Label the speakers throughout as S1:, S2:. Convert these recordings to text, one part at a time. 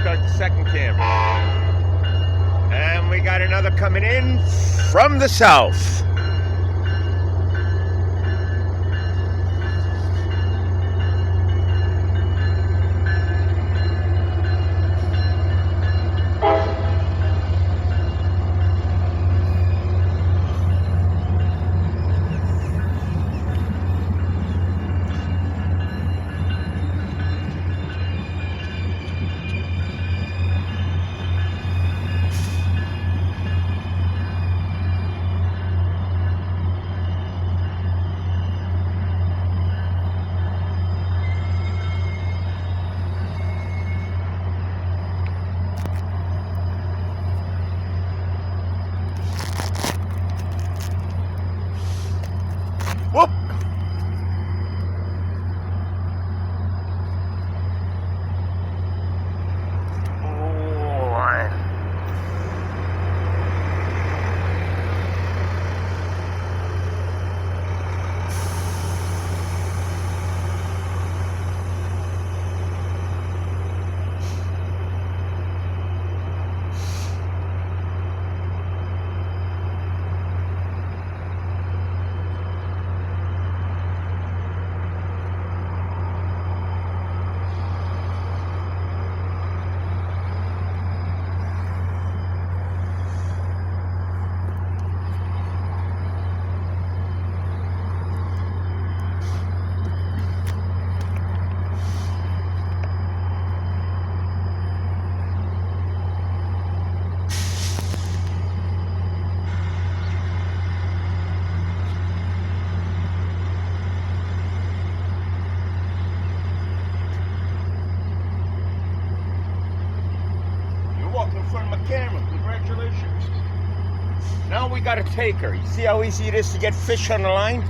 S1: start the second camera. And we got another coming in from the south. Whoop! In front of my camera. Congratulations. Now we got a taker. You see how easy it is to get fish on the line?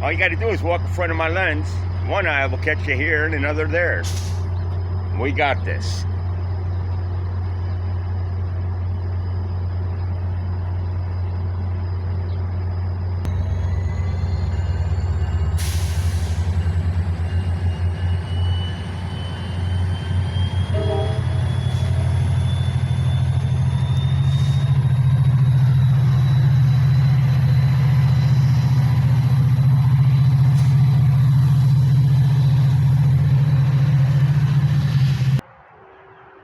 S1: All you got to do is walk in front of my lens. One eye will catch you here and another there. We got this.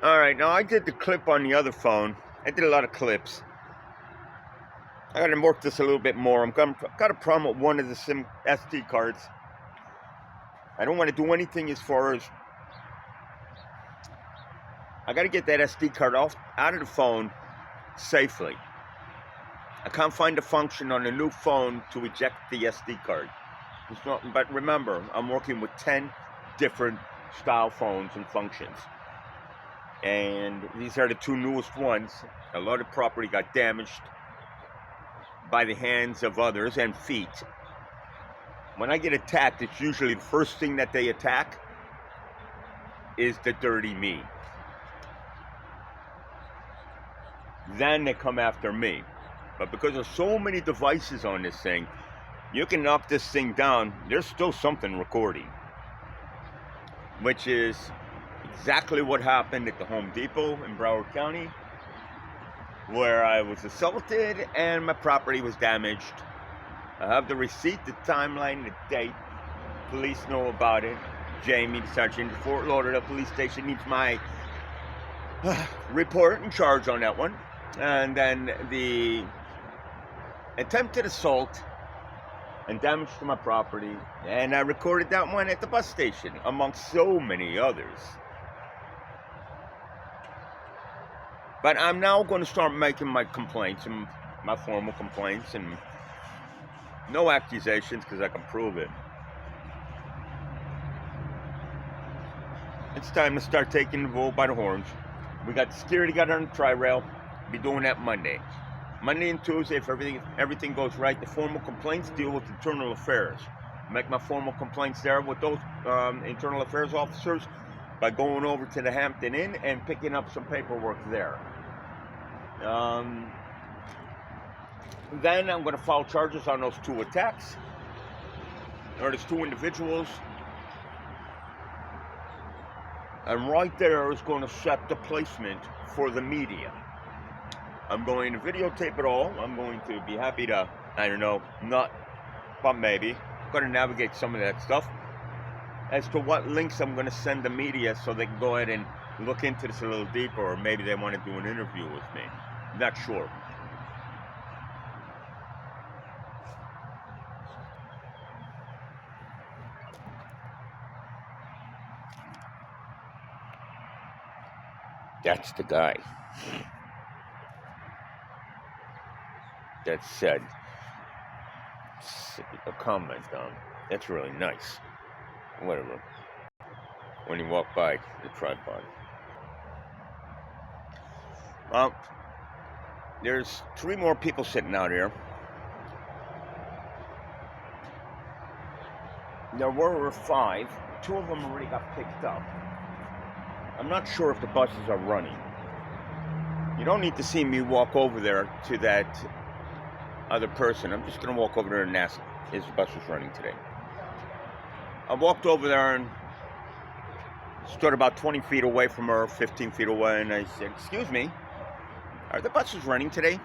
S1: Alright, now I did the clip on the other phone. I did a lot of clips. I gotta work this a little bit more. I've got a problem with one of the SD cards. I don't want to do anything as far as... I gotta get that SD card out of the phone safely. I can't find a function on the new phone to eject the SD card. But remember, I'm working with 10 different style phones and functions. And these are the two newest ones. A lot of property got damaged by the hands of others and feet. When I get attacked, it's usually the first thing that they attack is the dirty me. Then they come after me. But because there's so many devices on this thing, you can knock this thing down, there's still something recording. Which is exactly what happened at the Home Depot in Broward County, where I was assaulted and my property was damaged. I have the receipt, the timeline, the date. Police know about it. Jamie, the sergeant at Fort Lauderdale Police Station, needs my report and charge on that one. And then the attempted assault and damage to my property. And I recorded that one at the bus station, amongst so many others. But I'm now going to start making my complaints, and my formal complaints, and no accusations because I can prove it. It's time to start taking the bull by the horns. We got the security guard on the tri-rail. Be doing that Monday. Monday and Tuesday, if everything goes right, the formal complaints deal with internal affairs. Make my formal complaints there with those internal affairs officers by going over to the Hampton Inn and picking up some paperwork there. Then I'm going to file charges on those two attacks. Or those two individuals. And right there is going to set the placement for the media. I'm going to videotape it all. I'm going to be happy to, I don't know, not, but maybe. I'm going to navigate some of that stuff as to what links I'm going to send the media so they can go ahead and look into this a little deeper, or maybe they want to do an interview with me. I'm not sure. That's the guy that said a comment on. That's really nice. Whatever. When you walk by the tripod. Well, there's 3 more people sitting out here. There were 5. 2 of them already got picked up. I'm not sure if the buses are running. You don't need to see me walk over there to that other person. I'm just going to walk over there and ask, is the bus running today? I walked over there and stood about 20 feet away from her, 15 feet away, and I said, excuse me, are the buses running today?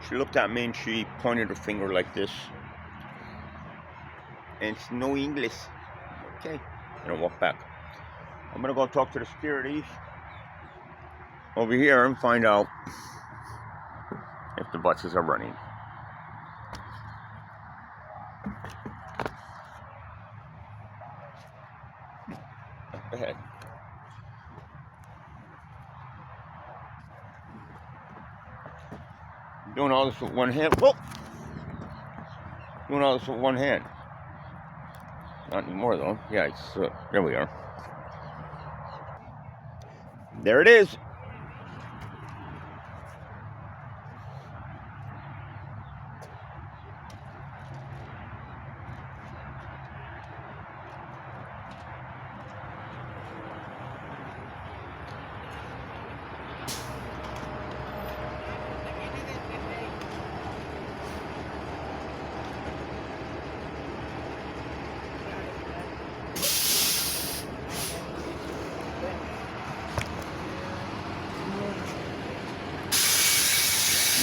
S1: She looked at me and she pointed her finger like this. And it's no English. Okay. And I walk back. I'm going to go talk to the securities over here and find out if the buses are running. Go ahead. Doing all this with one hand. Whoa! Doing all this with one hand. Not anymore though. Yeah, it's there we are. There it is.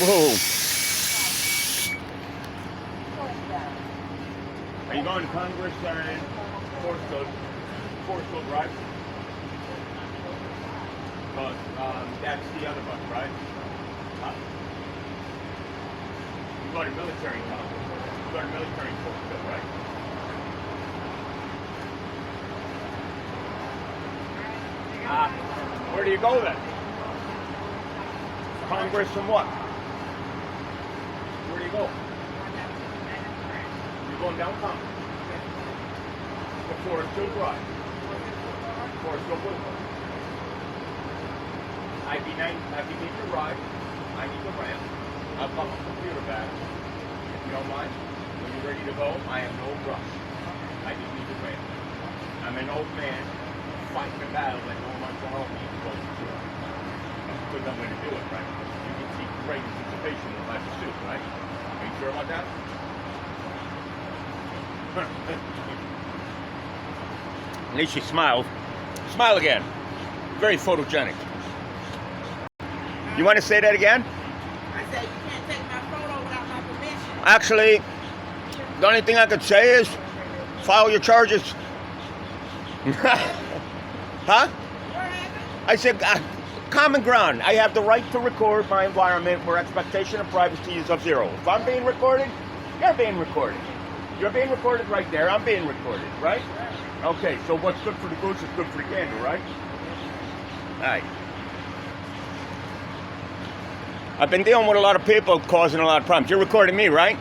S1: Whoa. Are you going to Congress and Forest Drive? Because that's the other bus, right? Huh? You go to military Congress. You go to military Forest, right? Where do you go then? Congress and what? Where do you go? You're going downtown. The Forest Hill Drive. Forest Hill Boulevard. I need your ride. I need the ramp. I'll pop my computer back. If you don't mind. When you're ready to go, I have no rush. I just need the ramp. I'm an old man fighting a battle that no one wants to help me to go through. Because I'm going to do it, right? You can see great anticipation in my pursuit, right? Are you sure about that? At least you smiled. Smile again. Very photogenic. You want to say that again?
S2: I said you can't take my photo without my permission.
S1: Actually, the only thing I could say is file your charges. Huh? I said, common ground. I have the right to record my environment where expectation of privacy is of 0. If I'm being recorded, you're being recorded. You're being recorded right there. I'm being recorded, right? Okay, so what's good for the goose is good for the gander, right? All right. I've been dealing with a lot of people causing a lot of problems. You're recording me, right?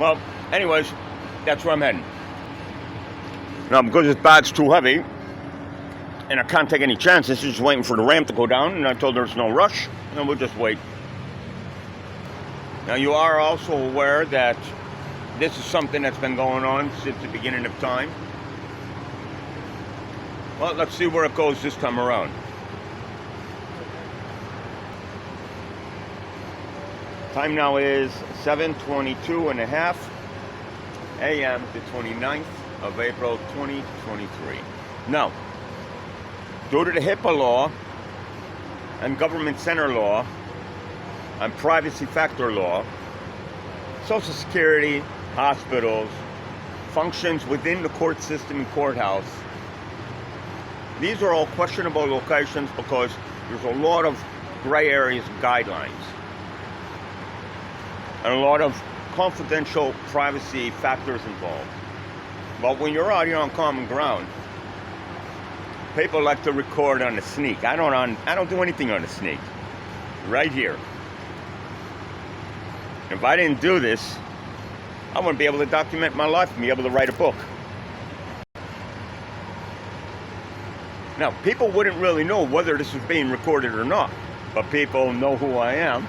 S1: Well, anyways, that's where I'm heading. Now, because this bag's too heavy, and I can't take any chances, just waiting for the ramp to go down, and I told her there's no rush, and we'll just wait. Now, you are also aware that this is something that's been going on since the beginning of time. Well, let's see where it goes this time around. Time now is 7:22 and a half. a.m. the 29th of April 2023. Now, due to the HIPAA law and government center law and privacy factor law, Social Security, hospitals, functions within the court system and courthouse, these are all questionable locations because there's a lot of gray areas and guidelines and a lot of confidential privacy factors involved. But when you're out here on common ground, people like to record on the sneak. I don't do anything on the sneak. Right here. If I didn't do this, I wouldn't be able to document my life and be able to write a book. Now, people wouldn't really know whether this was being recorded or not, but people know who I am,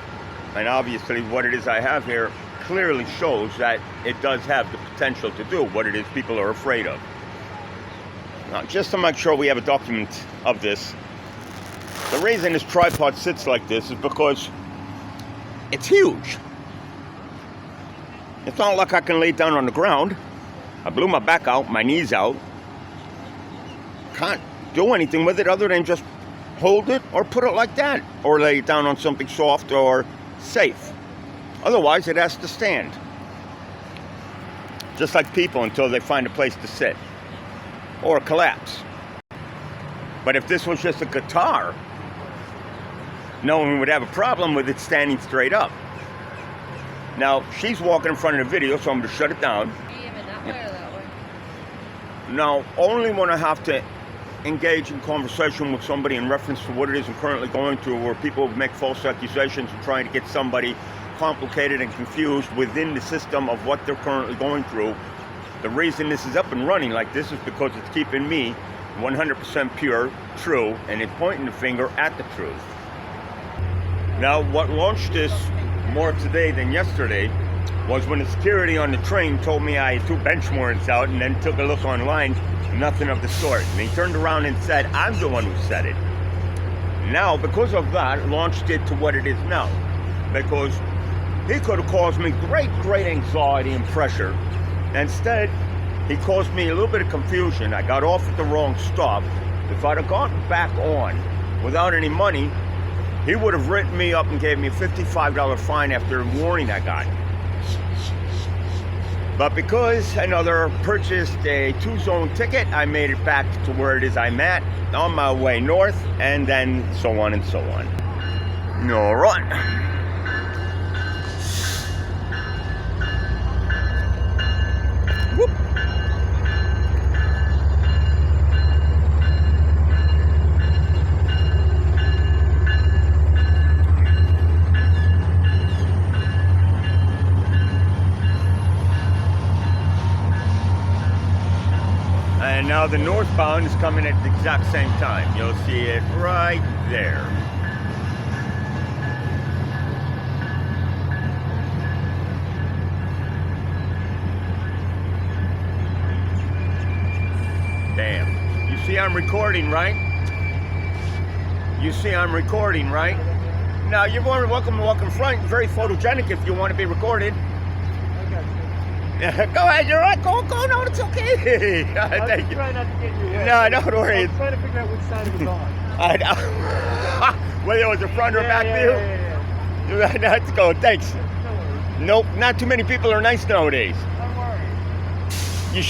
S1: and obviously what it is I have here clearly shows that it does have the potential to do what it is people are afraid of. Now, just to make sure we have a document of this, the reason this tripod sits like this is because it's huge. It's not like I can lay down on the ground. I blew my back out, my knees out. Can't do anything with it other than just hold it or put it like that, or lay it down on something soft or safe. Otherwise, it has to stand. Just like people until they find a place to sit or collapse. But if this was just a guitar, no one would have a problem with it standing straight up. Now, she's walking in front of the video, so I'm going to shut it down.
S2: That way or that way?
S1: Now, only when I have to engage in conversation with somebody in reference to what it is I'm currently going through, where people make false accusations and trying to get somebody complicated and confused within the system of what they're currently going through. The reason this is up and running like this is because it's keeping me 100% pure, true, and it's pointing the finger at the truth. Now, what launched this more today than yesterday was when the security on the train told me I had 2 bench warrants out, and then took a look online, nothing of the sort. And he turned around and said, I'm the one who said it. Now, because of that, launched it to what it is now. Because he could have caused me great anxiety and pressure. Instead, he caused me a little bit of confusion. I got off at the wrong stop. If I'd have gotten back on without any money, he would have written me up and gave me a $55 fine after a warning I got. But because another purchased a 2-zone ticket, I made it back to where it is I'm at, on my way north, and then so on and so on. All right. Whoop. And now the northbound is coming at the exact same time. You'll see it right there. Damn. You see I'm recording, right? You see I'm recording, right? Now, you're more than welcome to walk in front. Very photogenic if you want to be recorded. Yeah, go ahead, you're right. Go, no, it's okay. Thank you.
S3: Try not to get you wet.
S1: No, don't worry.
S3: I'm trying to figure out which side it was on.
S1: I know. Whether it was the front or back view?
S3: Yeah.
S1: Let's go, thanks.
S3: No worries.
S1: Nope, not too many people are nice nowadays.
S3: Don't worry.
S1: You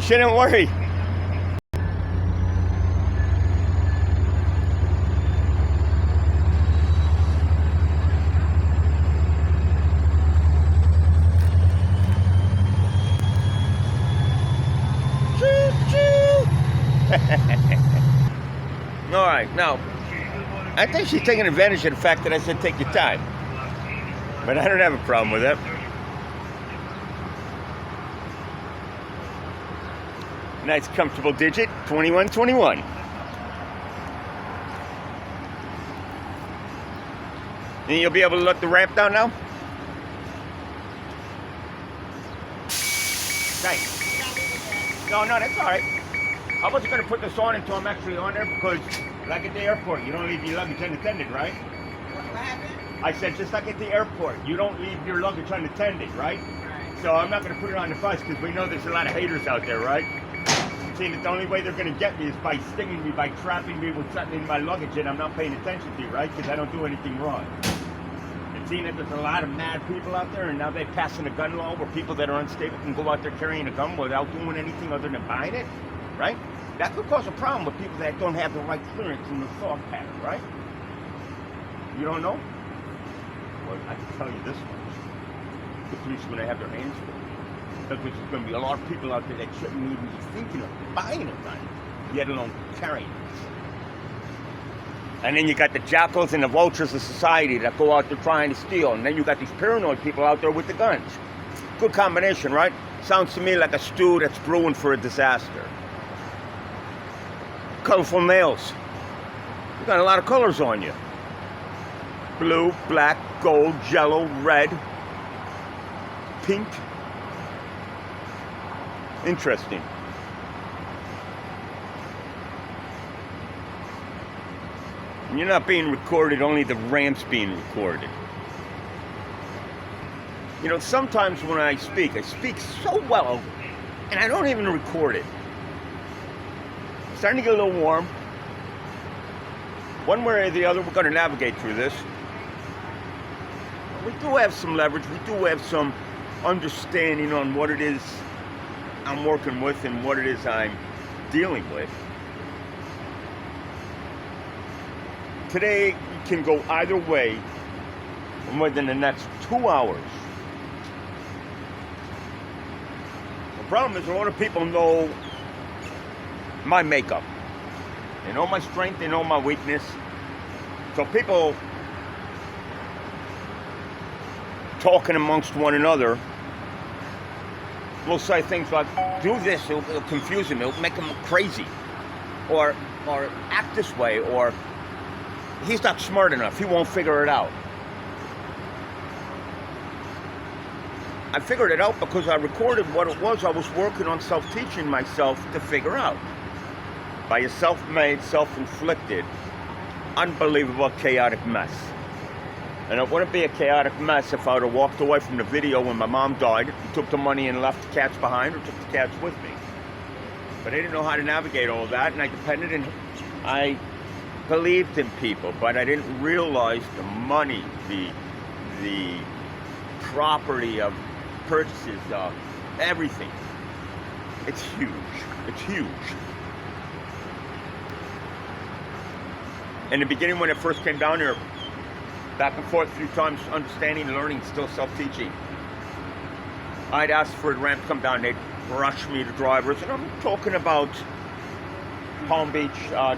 S1: shouldn't worry. All right, now, I think she's taking advantage of the fact that I said take your time. But I don't have a problem with it. Nice comfortable digit, 2121. And you'll be able to let the ramp down now? Thanks. No, that's all right. I wasn't going to put this on until I'm actually on there because, like at the airport, you don't leave your luggage unattended, right?
S2: What happened?
S1: I said, just like at the airport, you don't leave your luggage unattended, right?
S2: Right.
S1: So I'm not going to put it on the bus because we know there's a lot of haters out there, right? See, the only way they're going to get me is by stinging me, by trapping me with something in my luggage and I'm not paying attention to, right? Because I don't do anything wrong. And seeing that there's a lot of mad people out there, and now they're passing a gun law where people that are unstable can go out there carrying a gun without doing anything other than buying it, right? That could cause a problem with people that don't have the right clearance in the thought pattern, right? You don't know? Well, I can tell you this much. The police are going to have their hands full. Because there's going to be a lot of people out there that shouldn't even be thinking of buying a gun, let alone carrying it. And then you got the jackals and the vultures of society that go out there trying to steal. And then you got these paranoid people out there with the guns. Good combination, right? Sounds to me like a stew that's brewing for a disaster. Colorful nails. You got a lot of colors on you. Blue, black, gold, yellow, red, pink. Interesting. You're not being recorded, only the ramp's being recorded. You know, sometimes when I speak so well, and I don't even record it. It's starting to get a little warm. One way or the other, we're going to navigate through this. We do have some leverage. We do have some understanding on what it is I'm working with and what it is I'm dealing with. Today can go either way within the next 2 hours. The problem is a lot of people know my makeup. They know my strength, they know my weakness. So people talking amongst one another will say things like, do this, it'll confuse him, it'll make him crazy. Or act this way, or he's not smart enough, he won't figure it out. I figured it out because I recorded what it was I was working on self-teaching myself to figure out. By a self-made, self-inflicted, unbelievable, chaotic mess. And it wouldn't be a chaotic mess if I would have walked away from the video when my mom died, took the money and left the cats behind, or took the cats with me. But I didn't know how to navigate all that, and I believed in people, but I didn't realize the money, the property of purchases, of everything. It's huge. It's huge. In the beginning, when it first came down here, back and forth a few times, understanding, learning, still self-teaching, I'd ask for the ramp to come down, they'd rush me to drivers, and I'm talking about Palm Beach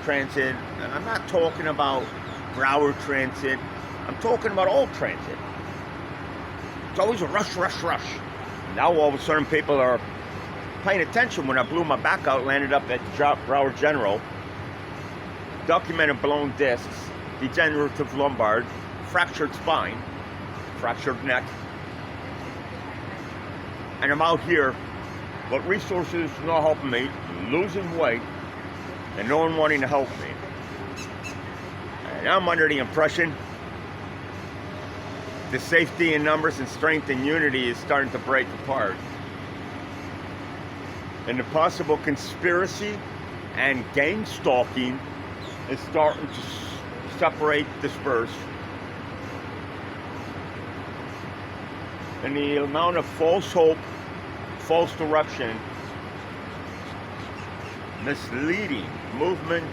S1: Transit, and I'm not talking about Broward Transit, I'm talking about all transit. It's always a rush, rush, rush. Now all of a sudden people are paying attention when I blew my back out, landed up at Broward General, documented blown discs, degenerative lumbar, fractured spine, fractured neck, and I'm out here, but resources not helping me, losing weight, and no one wanting to help me. And I'm under the impression the safety in numbers and strength and unity is starting to break apart. And the possible conspiracy and gang stalking is starting to separate, disperse. And the amount of false hope, false direction, misleading movement,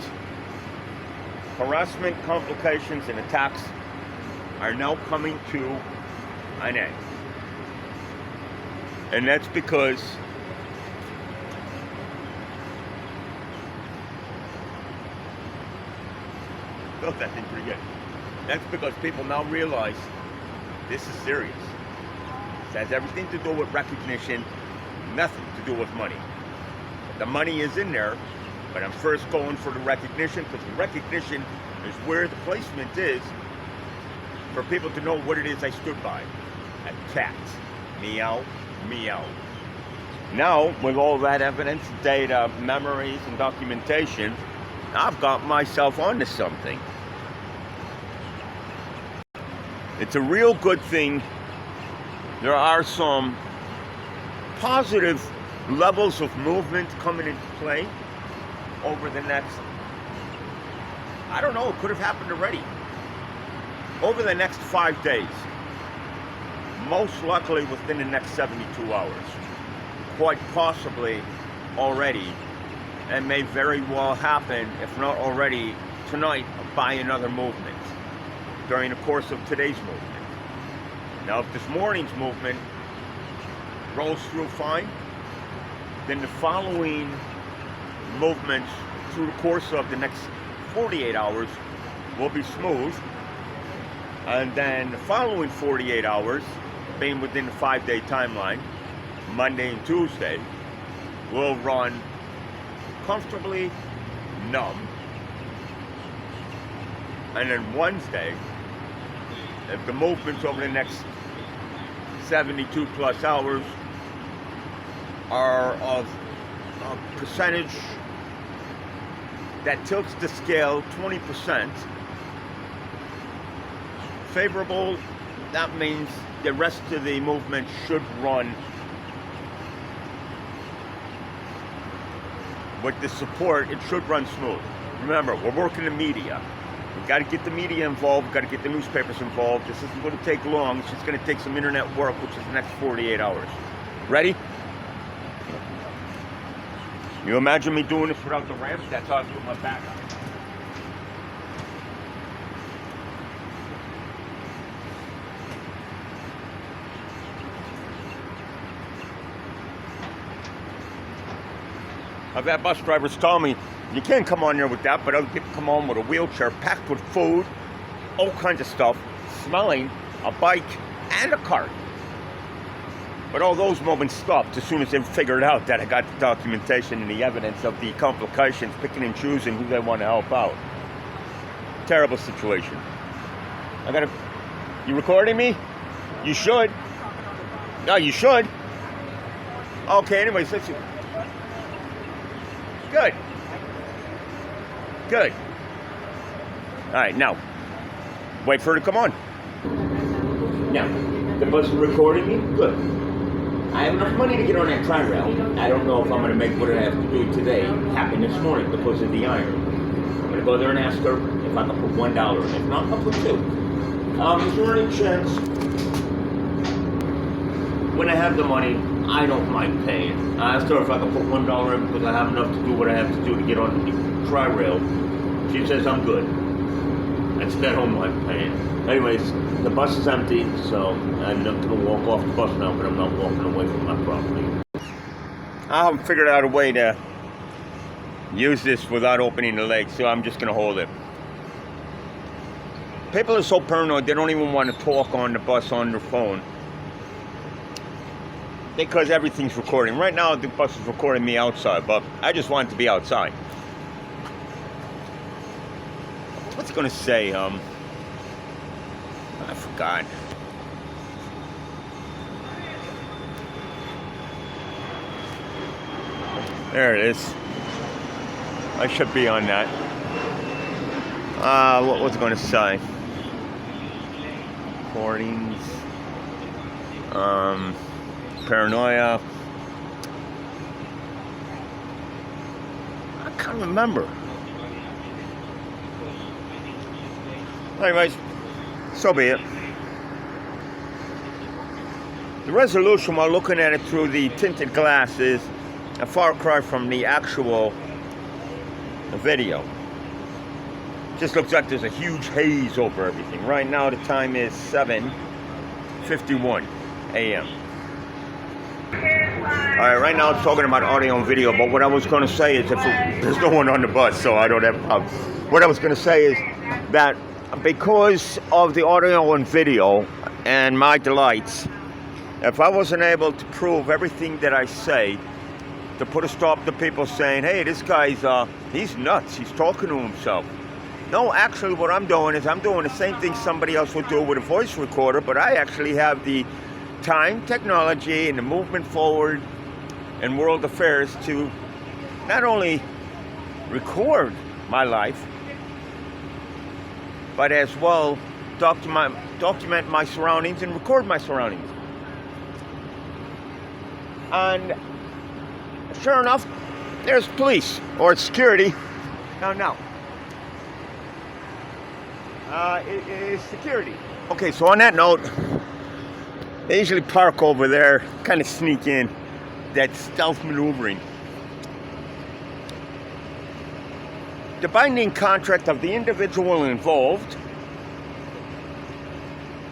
S1: harassment, complications, and attacks are now coming to an end. And that's because felt that thing pretty good. That's because people now realize this is serious. It has everything to do with recognition, nothing to do with money. The money is in there, but I'm first going for the recognition, because the recognition is where the placement is for people to know what it is I stood by. A cat. Meow, meow. Now, with all that evidence, data, memories, and documentation, I've got myself onto something. It's a real good thing. There are some positive levels of movement coming into play over the next, I don't know, it could have happened already. Over the next 5 days, most likely within the next 72 hours, quite possibly already, and may very well happen, if not already, tonight by another movement during the course of today's movement. Now, if this morning's movement rolls through fine, then the following movements through the course of the next 48 hours will be smooth, and then the following 48 hours, being within the 5-day timeline, Monday and Tuesday, will run comfortably numb. And then Wednesday, if the movements over the next 72 plus hours are of a percentage that tilts the scale 20% favorable, that means the rest of the movement should run with the support. It should run smooth. Remember, we're working the media. We've got to get the media involved. We've got to get the newspapers involved. This isn't going to take long. It's just going to take some internet work, which is the next 48 hours. Ready? You imagine me doing this without the ramp? That's how I put my back on. I've had bus drivers tell me, you can't come on there with that, but other people come on with a wheelchair packed with food, all kinds of stuff, smelling a bike and a cart. But all those moments stopped as soon as they figured out that I got the documentation and the evidence of the complications, picking and choosing who they want to help out. Terrible situation. You recording me? You should. No, you should. Okay, anyways, let's see. Good. Good. All right, now, wait for her to come on. Now, the bus is recording me? Good. I have enough money to get on that tri-rail. I don't know if I'm going to make what I have to do today happen this morning because of the iron. I'm going to go there and ask her if I can put $1 in. If not, I'll put $2. Is there any chance when I have the money, I don't mind paying? I asked her if I can put $1 in because I have enough to do what I have to do to get on the tri-rail. She says I'm good. Instead, I don't mind paying. Anyways, the bus is empty, so I'm not going to walk off the bus now, but I'm not walking away from my property. I haven't figured out a way to use this without opening the leg, so I'm just going to hold it. People are so paranoid, they don't even want to talk on the bus on their phone because everything's recording. Right now, the bus is recording me outside, but I just want it to be outside. What's it going to say? I forgot. There it is. I should be on that. What was it going to say? Recordings. Paranoia. I can't remember. Anyways, so be it. The resolution, while looking at it through the tinted glass, is a far cry from the actual video. Just looks like there's a huge haze over everything. Right now the time is 7:51 a.m. Alright, right now it's talking about audio and video, but what I was going to say is, there's no one on the bus, so I don't have a problem. What I was going to say is that because of the audio and video and my delights, if I wasn't able to prove everything that I say, to put a stop to people saying, hey, this guy's, he's nuts, he's talking to himself. No, actually what I'm doing is I'm doing the same thing somebody else would do with a voice recorder, but I actually have the time, technology, and the movement forward in world affairs to not only record my life, but as well document my surroundings and record my surroundings. And sure enough, there's police or security. No. It is security. Okay, so on that note, they usually park over there, kind of sneak in. That stealth maneuvering. The binding contract of the individual involved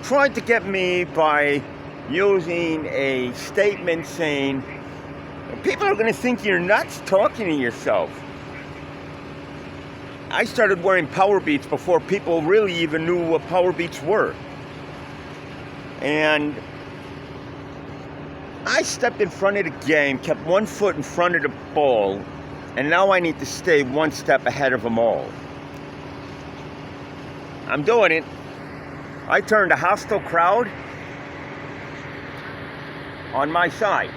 S1: tried to get me by using a statement saying, people are going to think you're nuts talking to yourself. I started wearing power beats before people really even knew what power beats were. And I stepped in front of the game, kept 1 foot in front of the ball, and now I need to stay 1 step ahead of them all. I'm doing it. I turned a hostile crowd on my side.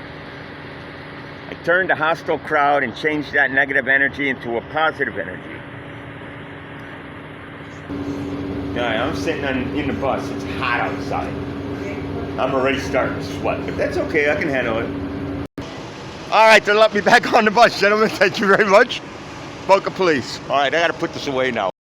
S1: I turned a hostile crowd and changed that negative energy into a positive energy. Yeah, I'm sitting in the bus. It's hot outside. I'm already starting to sweat, but that's okay. I can handle it. All right, they let me back on the bus, gentlemen. Thank you very much. Boca Police. All right, I got to put this away now.